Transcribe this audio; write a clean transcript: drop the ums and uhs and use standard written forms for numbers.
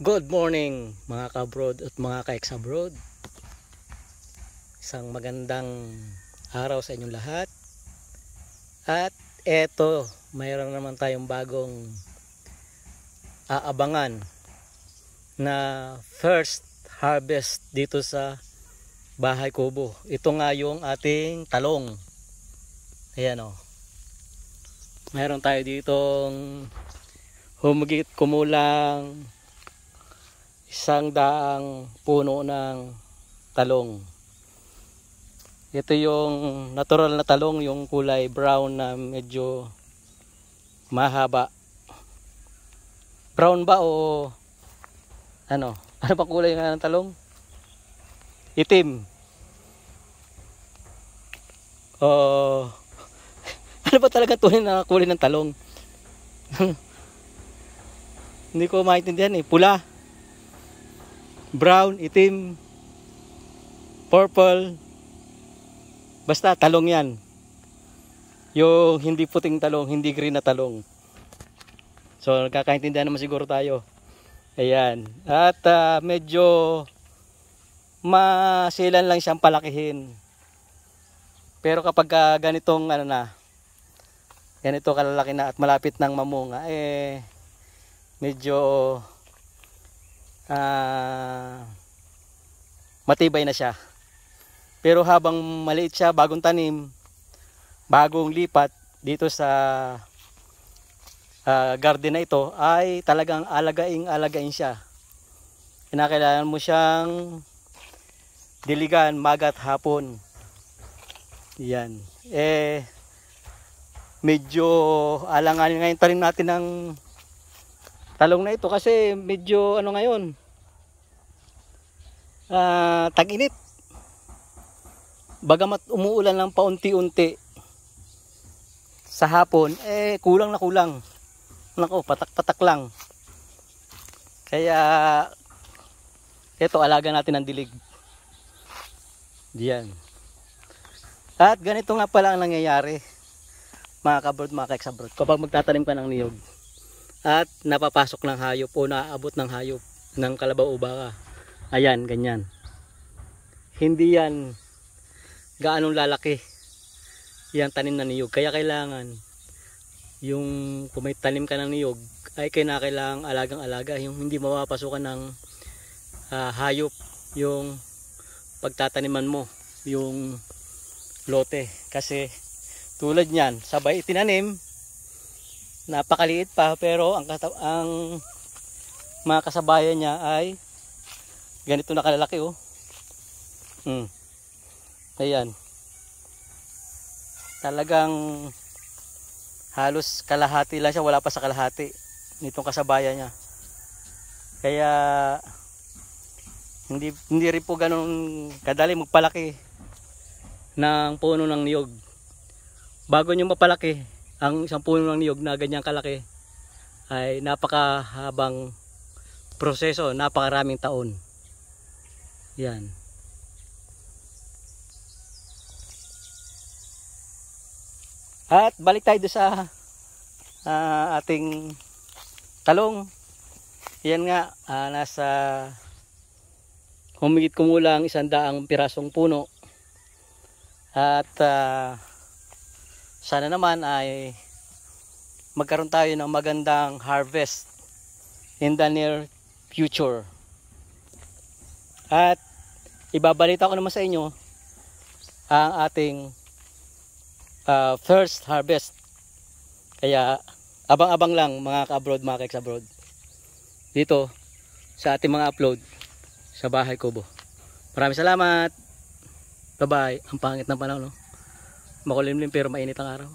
Good morning mga ka-abroad at mga ka-ex-abroad. Isang magandang araw sa inyong lahat. At eto, mayroon naman tayong bagong aabangan na first harvest dito sa Bahay Kubo. Ito nga yung ating talong. Ayan o. Mayroon tayo ditong humigit kumulang 100 puno ng talong. Ito yung natural na talong, yung kulay brown na medyo mahaba. Brown ba o ano? Ano pa kulay nga ng talong? Itim. Ano ba talaga tunay na kulay ng talong? Hindi ko maintindihan eh. Pula, brown, itim, purple, basta talong yan. Yung hindi puting talong, hindi green na talong. So nagkakaintindihan naman siguro tayo. Ayan. At medyo masilan lang siyang palakihin. Pero kapag ganitong ganito kalalaki na at malapit ng mamunga, medyo matibay na siya. Pero habang maliit siya, bagong tanim, bagong lipat dito sa garden na ito, ay talagang alagain siya. Kinakailangan mo siyang diligan magat hapon. Yan. Medyo alanganin ngayon tanim natin ng talong na ito kasi medyo ngayon, tag-init. Bagamat umuulan lang paunti-unti sa hapon, kulang na kulang. Nako, patak-patak lang. Kaya ito, alaga natin ang dilig. Diyan. At ganito nga pala ang nangyayari, mga ka-abroad, mga ka-ex-abroad, kapag magtatanim ka ng niyog at napapasok ng hayop o naaabot ng hayop ng kalabaw o baka. Ayan, ganyan. Hindi yan gaanong lalaki yung tanim na niyog. Kaya kailangan yung kung may tanim ka ng niyog ay kailangang alagang-alaga, yung hindi mapapasukan ng hayop yung pagtataniman mo, yung lote. Kasi tulad niyan, sabay itinanim, napakaliit pa, pero ang mga kasabayan niya ay ganito na kalalaki oh. Ayan. Talagang halos kalahati lang siya, wala pa sa kalahati nitong kasabayan niya. Kaya hindi rin po ganun kadali magpalaki ng puno ng niyog. Bago nyo mapalaki ang isang puno ng niyog na ganyang kalaki, ay napakahabang proseso, napakaraming taon. Yan. At balik tayo sa ating talong. Yan nga, nasa humigit kumulang 100 pirasong puno. At sana naman ay magkaroon tayo ng magandang harvest in the near future. At ibabalita ko naman sa inyo ang ating first harvest. Kaya abang-abang lang mga ka-abroad, mga ka-ex-abroad, dito sa ating mga upload sa Bahay Kubo. Maraming salamat. Bye bye. Ang pangit ng panahon, no? Makulimlim pero mainit ang araw.